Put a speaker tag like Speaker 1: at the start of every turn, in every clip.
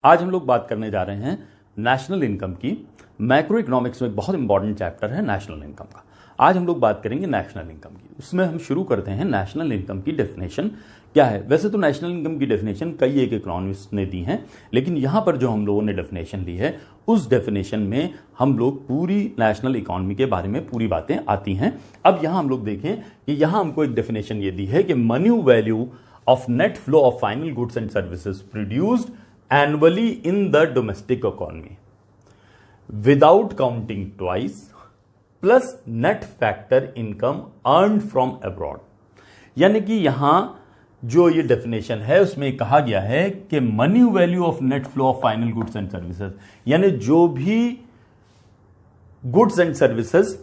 Speaker 1: आज हम लोग बात करने जा रहे हैं नेशनल इनकम की। मैक्रो इकोनॉमिक्स में एक बहुत इंपॉर्टेंट चैप्टर है नेशनल इनकम का। आज हम लोग बात करेंगे नेशनल इनकम की। उसमें हम शुरू करते हैं नेशनल इनकम की डेफिनेशन क्या है। वैसे तो नेशनल इनकम की डेफिनेशन कई एक इकोनॉमिस्ट ने दी है, लेकिन यहाँ पर जो हम लोगों ने डेफिनेशन ली है उस डेफिनेशन में हम लोग पूरी नेशनल इकोनॉमी के बारे में पूरी बातें आती हैं। अब यहाँ हम लोग देखें कि यहाँ हमको एक डेफिनेशन ये दी है कि money value of net flow of final goods and services produced annually in the domestic economy without counting twice plus net factor income earned from abroad। यानी कि यहां जो ये डेफिनेशन है उसमें कहा गया है कि money value of net flow of final goods and services, यानी जो भी गुड्स एंड सर्विसेज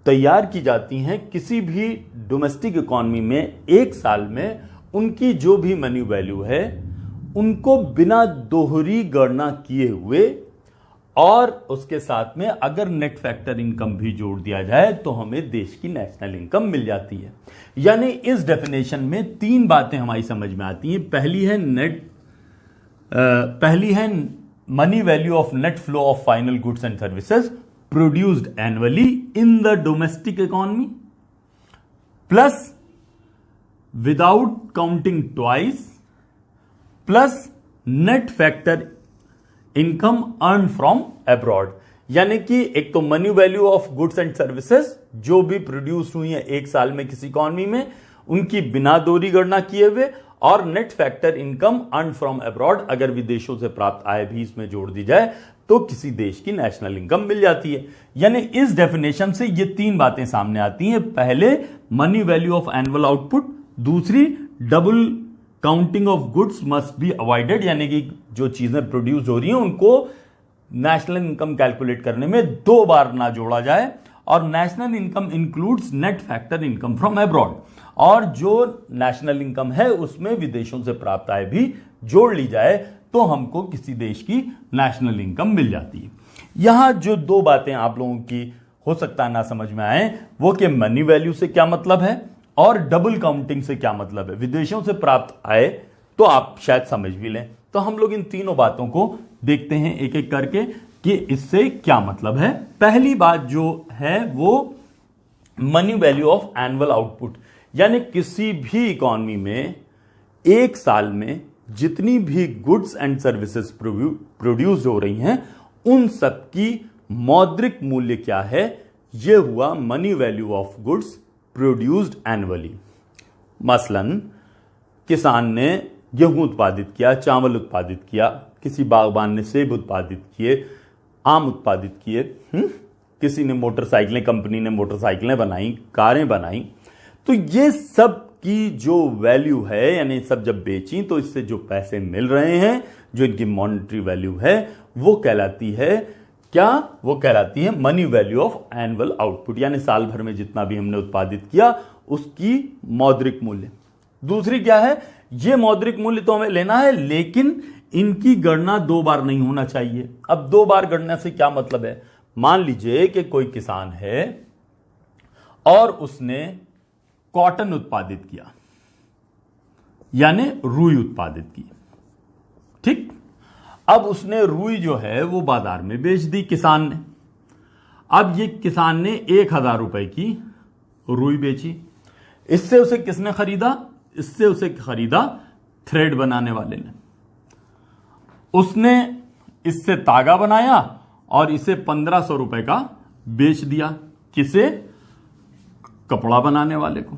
Speaker 1: तैयार की जाती हैं किसी भी डोमेस्टिक इकोनॉमी में एक साल में, उनकी जो भी मनी वैल्यू है उनको बिना दोहरी गणना किए हुए और उसके साथ में अगर नेट फैक्टर इनकम भी जोड़ दिया जाए तो हमें देश की नेशनल इनकम मिल जाती है। यानी इस डेफिनेशन में तीन बातें हमारी समझ में आती हैं। पहली है money value of net flow of final goods and services produced annually in the domestic economy plus without counting twice plus net factor income earn from abroad. यानी कि एक तो money value of goods and services जो भी produce हुई है एक साल में किसी इकोनॉमी में, उनकी बिना दोहरी गणना किए हुए, और net factor income earn from abroad अगर विदेशों से प्राप्त आय भी इसमें जोड़ दी जाए तो किसी देश की नेशनल इनकम मिल जाती है। यानी इस डेफिनेशन से ये तीन बातें सामने आती हैं। पहले money value of annual output, दूसरी double counting of goods must be avoided, यानी कि जो चीजें प्रोड्यूस हो रही हैं उनको नेशनल इनकम कैलकुलेट करने में दो बार ना जोड़ा जाए, और national income includes net factor income from abroad, और जो नेशनल इनकम है उसमें विदेशों से प्राप्त आय भी जोड़ ली जाए तो हमको किसी देश की नेशनल इनकम मिल जाती है। यहां जो दो बातें आप लोगों की हो सकता है ना समझ में आए, वो कि मनी वैल्यू से क्या मतलब है और डबल काउंटिंग से क्या मतलब है। विदेशों से प्राप्त आए तो आप शायद समझ भी लें, तो हम लोग इन तीनों बातों को देखते हैं एक एक करके कि इससे क्या मतलब है। पहली बात जो है वो money value of annual output, यानी किसी भी इकोनॉमी में एक साल में जितनी भी गुड्स एंड सर्विसेज प्रोड्यूस हो रही हैं उन सब की मौद्रिक मूल्य क्या है, यह हुआ money value of goods produced annually. मसलन किसान ने गेहूं उत्पादित किया, चावल उत्पादित किया, किसी बागबान ने सेब उत्पादित किए, आम उत्पादित किए, किसी ने मोटरसाइकिलें, कंपनी ने मोटरसाइकिलें बनाई, कारें बनाई, तो ये सब की जो वैल्यू है, यानी सब जब बेची तो इससे जो पैसे मिल रहे हैं, जो इनकी मॉनेटरी वैल्यू है, वो कहलाती है क्या? वो कहलाती है money value of annual output, यानी साल भर में जितना भी हमने उत्पादित किया उसकी मौद्रिक मूल्य। दूसरी क्या है? ये मौद्रिक मूल्य तो हमें लेना है, लेकिन इनकी गणना दो बार नहीं होना चाहिए। अब दो बार गणना से क्या मतलब है? मान लीजिए कि कोई किसान है और उसने कॉटन उत्पादित किया, यानी रुई उत्पादित की, ठीक। अब उसने रुई जो है वो बाजार में बेच दी किसान ने। अब ये किसान ने 1000 रुपए की रुई बेची। इससे उसे किसने खरीदा? इससे उसे खरीदा थ्रेड बनाने वाले ने। उसने इससे तागा बनाया और इसे 1500 रुपए का बेच दिया। किसे? कपड़ा बनाने वाले को।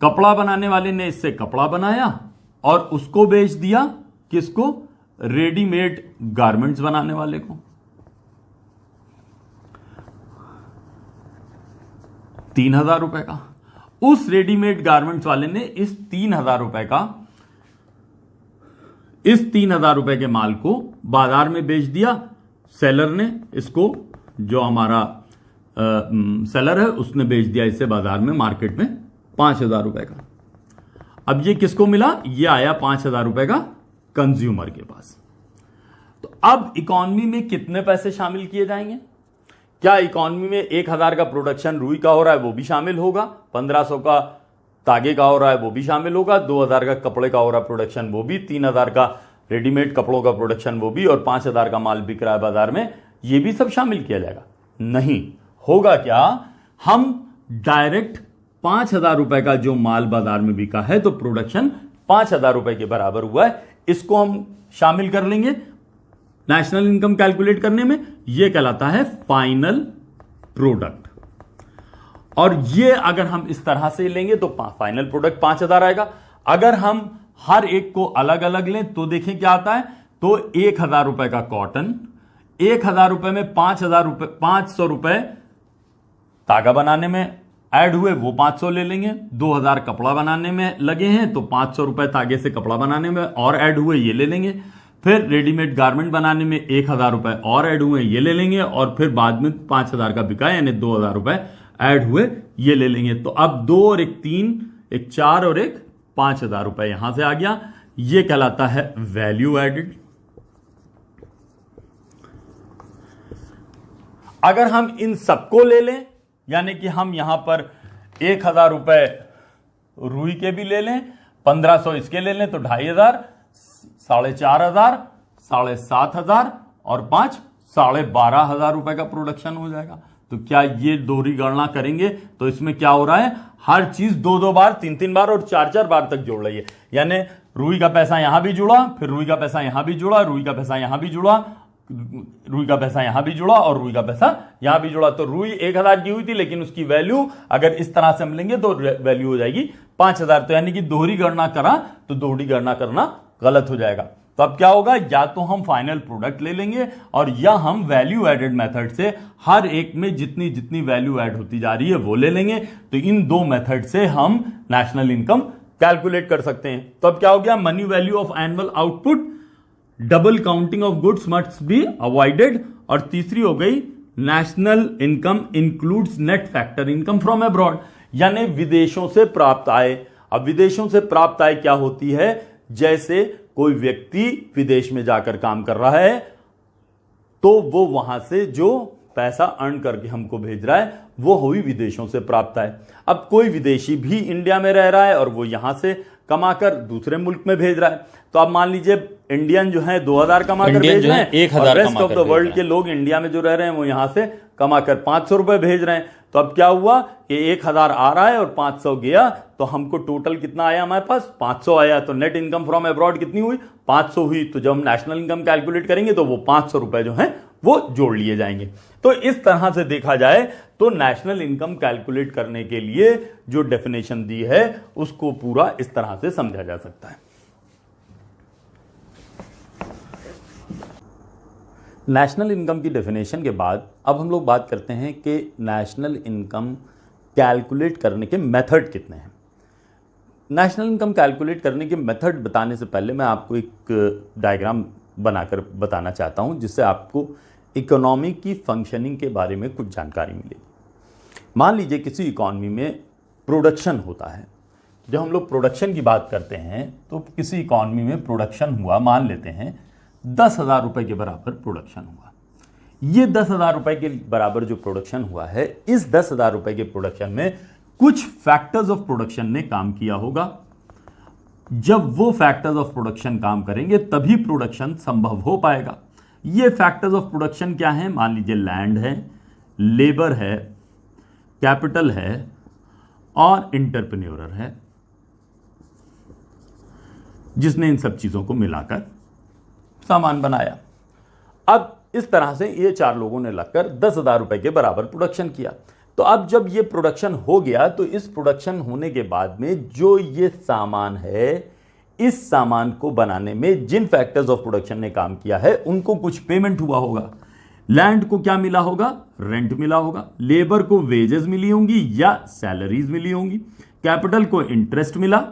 Speaker 1: कपड़ा बनाने वाले ने इससे कपड़ा बनाया और उसको बेच दिया किसको? रेडीमेड गारमेंट्स बनाने वाले को। 3000 रुपए का। उस रेडीमेड गारमेंट्स वाले ने इस 3000 रुपए के माल को बाजार में बेच दिया। सेलर ने इसको, जो हमारा सेलर है, उसने बेच दिया इसे बाजार में, मार्केट में 5000 रुपए का। अब ये किसको मिला? ये आया 5000 रुपए का कंज्यूमर के पास। तो अब इकोनॉमी में कितने पैसे शामिल किए जाएंगे? क्या इकोनॉमी में 1000 का प्रोडक्शन रुई का हो रहा है वो भी शामिल होगा, 1500 का तागे का हो रहा है वो भी शामिल होगा, 2000 का कपड़े का हो रहा प्रोडक्शन वो भी, 3000 का रेडीमेड कपड़ों का प्रोडक्शन वो भी, और 5,000 का माल बिक रहा है बाजार में, ये भी सब शामिल किया जाएगा? नहीं होगा। क्या हम डायरेक्ट 5,000 रुपए का जो माल बाजार में बिका है तो प्रोडक्शन 5,000 रुपए के बराबर हुआ है, इसको हम शामिल कर लेंगे नेशनल इनकम कैलकुलेट करने में। यह कहलाता है फाइनल प्रोडक्ट। और ये अगर हम इस तरह से लेंगे तो फाइनल प्रोडक्ट 5,000 आएगा। अगर हम हर एक को अलग अलग लें तो देखें क्या आता है। तो 1,000 रुपए का कॉटन, 1,000 रुपए में 500 रुपए धागा बनाने में ऐड हुए, वो 500 ले लेंगे। 2,000 कपड़ा बनाने में लगे हैं तो 500 रुपए धागे से कपड़ा बनाने में और ऐड हुए, ये ले लेंगे। फिर रेडीमेड गारमेंट बनाने में 1,000 रुपए और ऐड हुए, ये ले लेंगे। और फिर बाद में 5,000 का बिका यानी 2,000 रुपए ऐड हुए, ये ले लेंगे। तो अब 2 और 1 3, 1 4 और 1 5,000 रुपए यहां से आ गया। ये कहलाता है वैल्यू एडेड। अगर हम इन सबको ले लें, यानी कि हम यहां पर 1,000 रुपए रुई के भी ले लें, 1,500 इसके ले लें तो 2,500, 4,500, 7,500 और 5 12,500 रुपए का प्रोडक्शन हो जाएगा। तो क्या ये दोहरी गणना करेंगे तो इसमें क्या हो रहा है, हर चीज 2-2 बार, 3-3 बार और 4-4 बार तक जोड़ रही है। यानी रुई का पैसा यहां भी जुड़ा, फिर रुई का पैसा यहां भी जुड़ा, रुई का पैसा यहां भी जुड़ा, रुई का पैसा यहां भी जुड़ा और रुई का पैसा यहां भी जुड़ा। तो रुई 1,000 की हुई थी, लेकिन उसकी वैल्यू अगर इस तरह से हम लेंगे तो वैल्यू हो जाएगी 5,000। तो यानी कि दोहरी गणना करा तो दोहरी गणना करना गलत हो जाएगा। तो अब क्या होगा, या तो हम फाइनल प्रोडक्ट ले लेंगे और या हम वैल्यू एडेड मेथड से हर एक में जितनी जितनी वैल्यू ऐड होती जा रही है वो ले लेंगे। तो इन दो मेथड से हम नेशनल इनकम कैलकुलेट कर सकते हैं। तो अब क्या हो गया, money value of annual output, double counting of goods must be avoided. और तीसरी हो गई national income includes net factor income from abroad, यानी विदेशों से प्राप्त आय। अब विदेशों से प्राप्त आय क्या होती है, जैसे कोई व्यक्ति विदेश में जाकर काम कर रहा है तो वो वहां से जो पैसा अर्न करके हमको भेज रहा है वो हुई विदेशों से प्राप्त आय। अब कोई विदेशी भी इंडिया में रह रहा है और वो यहां से कमाकर दूसरे मुल्क में भेज रहा है। तो आप मान लीजिए इंडियन जो है 2,000 कमाकर भेज रहे हैं, 1,000 रेस्ट ऑफ द वर्ल्ड के लोग इंडिया में जो रह रहे हैं वो यहां से कमाकर 500 रुपए भेज रहे हैं। तो अब क्या हुआ कि 1,000 आ रहा है और 500 गया, तो हमको टोटल कितना आया, हमारे पास 500 आया। तो नेट इनकम फ्रॉम अब्रॉड कितनी हुई, 500 हुई। तो जब हम नेशनल इनकम कैलकुलेट करेंगे तो वो 500 रुपए जो है वो जोड़ लिए जाएंगे। तो इस तरह से देखा जाए तो नेशनल इनकम कैलकुलेट करने के लिए जो डेफिनेशन दी है उसको पूरा इस तरह से समझा जा सकता है। नेशनल इनकम की डेफिनेशन के बाद अब हम लोग बात करते हैं कि नेशनल इनकम कैलकुलेट करने के मेथड कितने हैं। नेशनल इनकम कैलकुलेट करने के मेथड बताने से पहले मैं आपको एक डायग्राम बनाकर बताना चाहता हूं, जिससे आपको इकोनॉमी की फंक्शनिंग के बारे में कुछ जानकारी मिलेगी। मान लीजिए किसी इकोनॉमी में प्रोडक्शन होता है। जब हम लोग प्रोडक्शन की बात करते हैं तो किसी इकोनॉमी में प्रोडक्शन हुआ, मान लेते हैं 10,000 रुपए के बराबर प्रोडक्शन हुआ। ये 10,000 रुपए के बराबर जो प्रोडक्शन हुआ है, इस 10,000 रुपए के प्रोडक्शन में कुछ फैक्टर्स ऑफ प्रोडक्शन ने काम किया होगा। जब वो फैक्टर्स ऑफ प्रोडक्शन काम करेंगे तभी प्रोडक्शन संभव हो पाएगा। ये फैक्टर्स ऑफ प्रोडक्शन क्या है, मान लीजिए लैंड है, लेबर है, कैपिटल है और इंटरप्रेन्योर है, जिसने इन सब चीजों को मिलाकर सामान बनाया। अब इस तरह से ये 4 लोगों ने लगकर 10,000 रुपए के बराबर प्रोडक्शन किया। तो अब जब ये प्रोडक्शन हो गया तो इस प्रोडक्शन होने के बाद में जो ये सामान है, इस सामान को बनाने में जिन फैक्टर्स ऑफ प्रोडक्शन ने काम किया है उनको कुछ पेमेंट हुआ होगा। लैंड को क्या मिला होगा, रेंट मिला होगा। लेबर को वेजेस मिली होंगी या सैलरीज मिली होंगी। कैपिटल को इंटरेस्ट मिला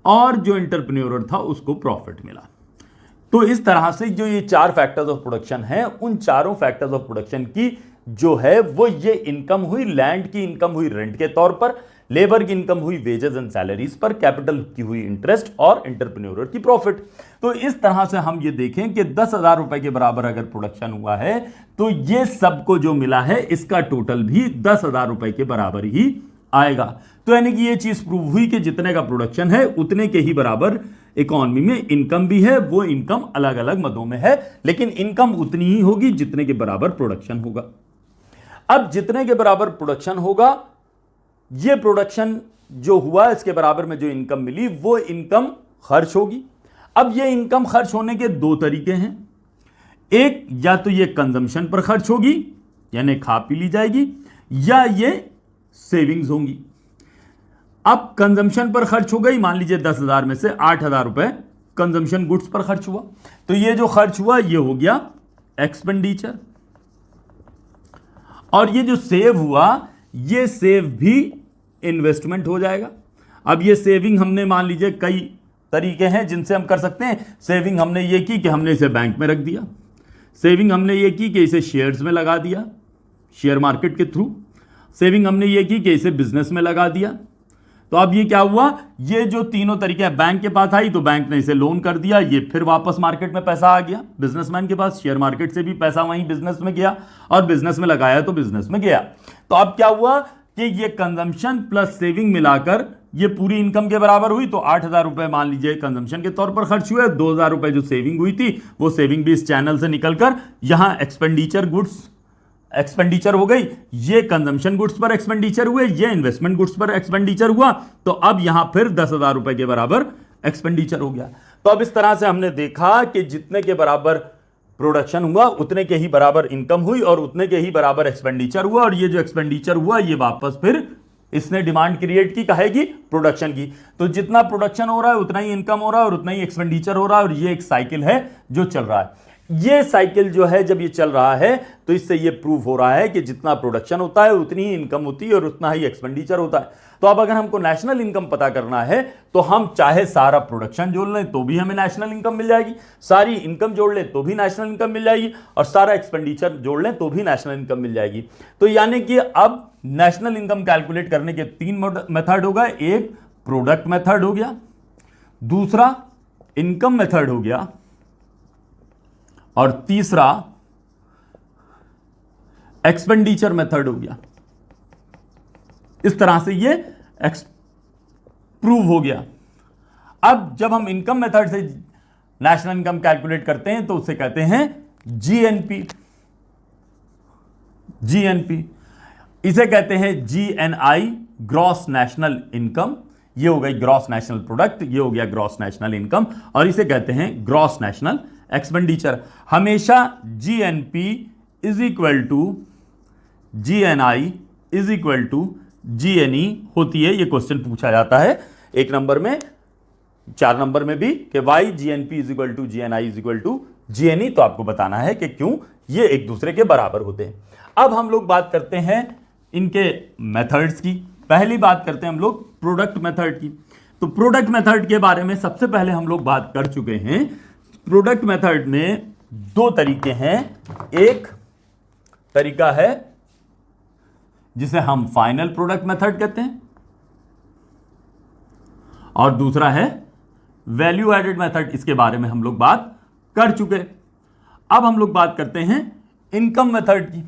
Speaker 1: और जो एंटरप्रेन्योर था उसको प्रॉफिट मिला। तो इस तरह से जो ये 4 फैक्टर्स ऑफ प्रोडक्शन है, उन चारों फैक्टर्स ऑफ प्रोडक्शन की जो है वो ये इनकम हुई, लैंड की इनकम हुई रेंट के तौर पर, लेबर की इनकम हुई वेजेस एंड सैलरीज पर, कैपिटल की हुई इंटरेस्ट और एंटरप्रेन्योर की प्रॉफिट। तो इस तरह से हम ये देखें कि 10,000 रुपए के बराबर अगर प्रोडक्शन हुआ है तो ये सबको जो मिला है इसका टोटल भी 10,000 रुपए के बराबर ही आएगा। तो यानी कि ये चीज प्रूव हुई कि जितने का प्रोडक्शन है उतने के ही बराबर इकोनॉमी में इनकम भी है, वो इनकम अलग अलग मदों में है, लेकिन इनकम उतनी ही होगी जितने के बराबर प्रोडक्शन होगा। अब जितने के बराबर प्रोडक्शन होगा, ये प्रोडक्शन जो हुआ इसके बराबर में जो इनकम मिली वो इनकम खर्च होगी। अब ये इनकम खर्च होने के दो तरीके हैं, एक या तो ये कंजम्पशन पर खर्च होगी यानी खा पी ली जाएगी, या ये सेविंग्स होंगी। अब कंजम्पशन पर खर्च हो गई, मान लीजिए 10,000 में से 8,000 रुपए कंजम्पशन गुड्स पर खर्च हुआ, तो ये जो खर्च हुआ ये हो गया एक्सपेंडिचर। और ये जो सेव हुआ ये सेव भी इन्वेस्टमेंट हो जाएगा। अब ये सेविंग हमने मान लीजिए कई तरीके हैं जिनसे हम कर सकते हैं। सेविंग हमने ये की कि हमने इसे बैंक में रख दिया, सेविंग हमने ये की कि इसे शेयर्स में लगा दिया शेयर मार्केट के थ्रू, सेविंग हमने ये की कि इसे बिजनेस में लगा दिया। तो अब ये क्या हुआ, ये जो तीनों तरीके बैंक के पास आई तो बैंक ने इसे लोन कर दिया, ये फिर वापस मार्केट में पैसा आ गया बिजनेसमैन के पास, शेयर मार्केट से भी पैसा वहीं बिजनेस में गया और बिजनेस में लगाया तो बिजनेस में गया। तो अब क्या हुआ कि ये कंजम्पशन प्लस सेविंग मिलाकर ये पूरी इनकम के बराबर हुई। तो 8,000 रुपए मान लीजिए कंजम्पशन के तौर पर खर्च हुए, 2,000 रुपए जो सेविंग हुई थी वो सेविंग भी इस चैनल से निकलकर यहां एक्सपेंडिचर गुड्स एक्सपेंडिचर हो गई, ये कंजम्पशन गुड्स पर एक्सपेंडिचर हुए, ये इन्वेस्टमेंट गुड्स पर एक्सपेंडिचर हुआ। तो अब यहां फिर 10,000 रुपए के बराबर एक्सपेंडिचर हो गया। तो अब इस तरह से हमने देखा कि जितने के बराबर प्रोडक्शन हुआ उतने के ही बराबर इनकम हुई और उतने के ही बराबर एक्सपेंडिचर हुआ, और ये जो एक्सपेंडिचर हुआ ये वापस फिर इसने डिमांड क्रिएट की कहेगी प्रोडक्शन की। तो जितना प्रोडक्शन हो रहा है उतना ही इनकम हो रहा है और उतना ही एक्सपेंडिचर हो रहा है, और ये एक साइकिल है जो चल रहा है। ये साइकिल जो है जब ये चल रहा है तो इससे ये प्रूव हो रहा है कि जितना प्रोडक्शन होता है उतनी ही इनकम होती है और उतना ही एक्सपेंडिचर होता है। तो अब अगर हमको नेशनल इनकम पता करना है तो हम चाहे सारा प्रोडक्शन जोड़ लें तो भी हमें नेशनल इनकम मिल जाएगी, सारी इनकम जोड़ लें तो भी नेशनल इनकम मिल जाएगी, और सारा एक्सपेंडिचर जोड़ लें तो भी नेशनल इनकम मिल जाएगी। तो यानी कि अब नेशनल इनकम कैलकुलेट करने के 3 मेथड हो गए। एक प्रोडक्ट मेथड हो गया, दूसरा इनकम मेथड हो गया, और तीसरा एक्सपेंडिचर मेथड हो गया। इस तरह से ये प्रूव हो गया। अब जब हम इनकम मेथड से नेशनल इनकम कैलकुलेट करते हैं तो उसे कहते हैं जीएनपी। जीएनपी इसे कहते हैं जीएनआई, ग्रॉस नेशनल इनकम। ये हो गई ग्रॉस नेशनल प्रोडक्ट, ये हो गया ग्रॉस नेशनल इनकम, और इसे कहते हैं ग्रॉस नेशनल एक्सपेंडिचर। हमेशा GNP is equal to GNI is equal to GNE होती है। ये क्वेश्चन पूछा जाता है 1 नंबर में, 4 नंबर में भी, कि why GNP is equal to GNI is equal to GNE. तो आपको बताना है कि क्यों ये एक दूसरे के बराबर होते हैं। अब हम लोग बात करते हैं इनके मेथड्स की। पहली बात करते हैं हम लोग प्रोडक्ट मेथड की। तो प्रोडक्ट मेथड के बारे में सबसे पहले हम लोग बात कर चुके हैं। प्रोडक्ट मेथड में 2 तरीके हैं। एक तरीका है जिसे हम फाइनल प्रोडक्ट मेथड कहते हैं, और दूसरा है वैल्यू एडेड मेथड। इसके बारे में हम लोग बात कर चुके। अब हम लोग बात करते हैं इनकम मेथड की।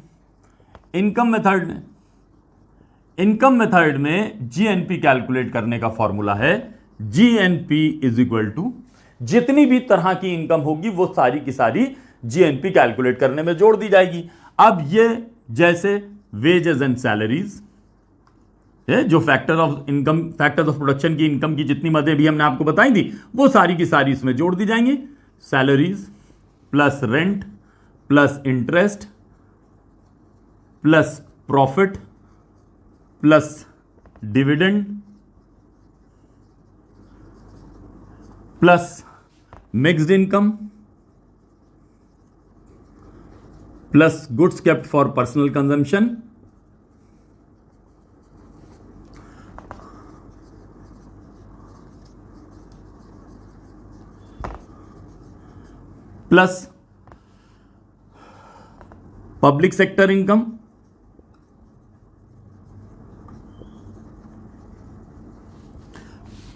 Speaker 1: इनकम मेथड में जीएनपी कैलकुलेट करने का फॉर्मूला है जीएनपी इज इक्वल टू, जितनी भी तरह की इनकम होगी वो सारी की सारी जीएनपी कैलकुलेट करने में जोड़ दी जाएगी। अब ये जैसे वेजेस एंड सैलरीज, जो factor of income, factors of production की इनकम की जितनी मदें भी हमने आपको बताई थी वो सारी की सारी इसमें जोड़ दी जाएंगी। Salaries plus rent plus interest plus profit plus dividend plus mixed income plus goods kept for personal consumption plus public sector income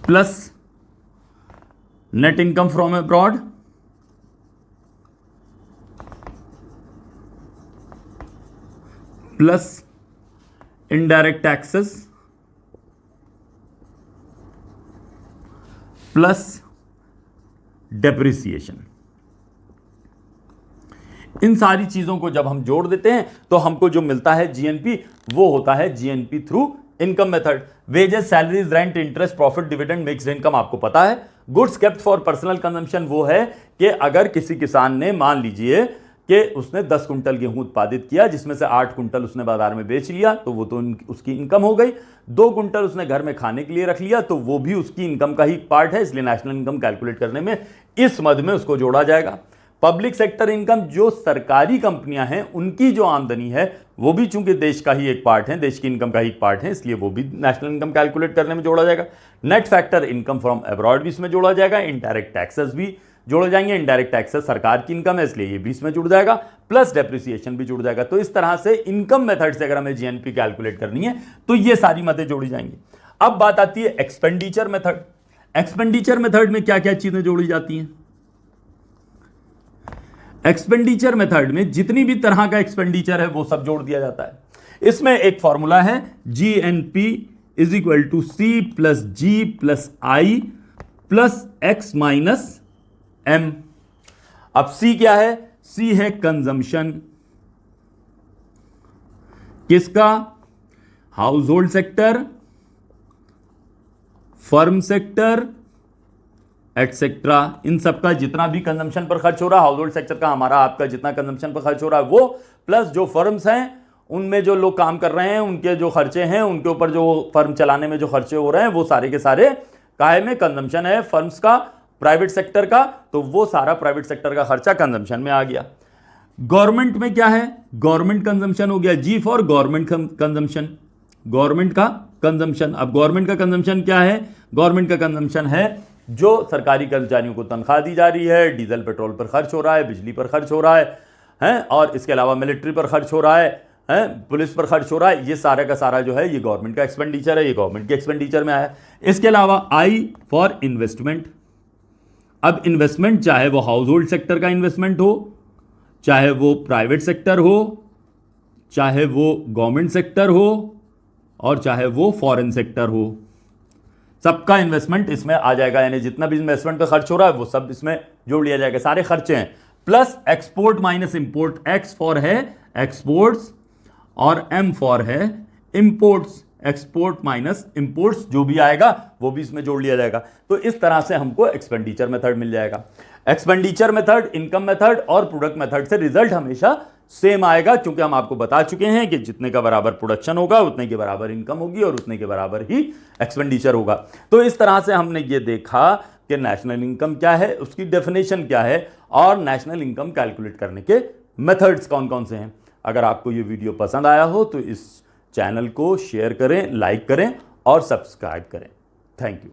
Speaker 1: plus net income from abroad plus indirect taxes plus depreciation. इन सारी चीजों को जब हम जोड़ देते हैं तो हमको जो मिलता है जीएनपी, वो होता है GNP through income method. Wages, salaries, rent, interest, profit, dividend, mixed income आपको पता है। Goods kept for personal consumption वो है कि अगर किसी किसान ने, मान लीजिए कि उसने 10 कुंटल गेहूं उत्पादित किया, जिसमें से 8 कुंटल उसने बाजार में बेच लिया, तो वो तो उसकी इनकम हो गई। 2 कुंटल उसने घर में खाने के लिए रख लिया, तो वो भी उसकी इनकम का ही पार्ट है, इसलिए नेशनल इनकम कैलकुलेट करने में इस मद में उसको जोड़ा जाएगा। पब्लिक सेक्टर इनकम, जो सरकारी कंपनियां हैं उनकी जो आमदनी है वो भी चूंकि देश का ही एक पार्ट है, देश की इनकम का ही एक पार्ट है, इसलिए वो भी नेशनल इनकम कैलकुलेट करने में जोड़ा जाएगा। Net factor income from abroad भी इसमें जोड़ा जाएगा। इनडायरेक्ट टैक्सेस भी जोड़े जाएंगे। इनडायरेक्ट टैक्सेस सरकार की इनकम है, इसलिए ये भी इसमें जुड़ जाएगा, प्लस डेप्रिसिएशन भी जुड़ जाएगा। तो इस तरह से इनकम मेथड से अगर हमें जीएनपी कैलकुलेट करनी है तो ये सारी मदें जोड़ी जाएंगी। अब बात आती है एक्सपेंडिचर मेथड। एक्सपेंडिचर मेथड में क्या क्या चीजें जोड़ी जाती हैं? एक्सपेंडिचर मेथड में जितनी भी तरह का एक्सपेंडिचर है वो सब जोड़ दिया जाता है। इसमें एक फॉर्मूला है GNP is equal to C plus G plus I plus X minus M. अब सी क्या है? सी है कंजम्पशन। किसका? Household sector, firm sector etcetera. इन सबका जितना भी कंजम्पशन पर खर्च हो रहा है, हाउस होल्ड सेक्टर का हमारा आपका जितना कंजम्पशन पर खर्च हो रहा है वो, प्लस जो फर्म्स हैं उनमें जो लोग काम कर रहे हैं उनके जो खर्चे हैं, उनके ऊपर जो फर्म चलाने में जो खर्चे हो रहे हैं वो सारे के सारे काहे में? कंजम्पशन है फर्म्स का, प्राइवेट सेक्टर का, तो वो सारा प्राइवेट सेक्टर का खर्चा कंजम्पशन में आ गया। गवर्नमेंट में क्या है? गवर्नमेंट कंजम्पशन हो गया, जी फॉर गवर्नमेंट कंजम्पशन, गवर्नमेंट का कंजम्पशन। अब गवर्नमेंट का कंजम्पशन क्या है? गवर्नमेंट का कंजम्पशन है जो सरकारी कर्मचारियों को तनख्वाह दी जा रही है, डीजल पेट्रोल पर खर्च हो रहा है, बिजली पर खर्च हो रहा है, और इसके अलावा मिलिट्री पर खर्च हो रहा है, पुलिस पर खर्च हो रहा है। ये सारा का सारा जो है ये गवर्नमेंट का एक्सपेंडिचर है, ये गवर्नमेंट के एक्सपेंडिचर में आया। इसके अलावा आई फॉर इन्वेस्टमेंट। अब इन्वेस्टमेंट चाहे वो हाउस होल्ड सेक्टर का इन्वेस्टमेंट हो, चाहे वो प्राइवेट सेक्टर हो, चाहे वो गवर्नमेंट सेक्टर हो, और चाहे वो फॉरेन सेक्टर हो, सबका इन्वेस्टमेंट इसमें आ जाएगा। यानी जितना भी इन्वेस्टमेंट पे खर्च हो रहा है वो सब इसमें जोड़ लिया जाएगा, सारे खर्चे हैं। Plus export minus import, x for है एक्सपोर्ट्स और एम फॉर है इंपोर्ट्स। एक्सपोर्ट माइनस इंपोर्ट्स जो भी आएगा वो भी इसमें जोड़ लिया जाएगा। तो इस तरह से हमको एक्सपेंडिचर मेथड मिल जाएगा। एक्सपेंडिचर मेथड, इनकम मेथड और प्रोडक्ट मेथड से रिजल्ट हमेशा सेम आएगा, क्योंकि हम आपको बता चुके हैं कि जितने का बराबर प्रोडक्शन होगा उतने के बराबर इनकम होगी और उतने के बराबर ही एक्सपेंडिचर होगा। तो इस तरह से हमने ये देखा कि नेशनल इनकम क्या है, उसकी डेफिनेशन क्या है, और नेशनल इनकम कैलकुलेट करने के मेथड्स कौन कौन से हैं। अगर आपको ये वीडियो पसंद आया हो तो इस चैनल को शेयर करें, लाइक करें और सब्सक्राइब करें। Thank you.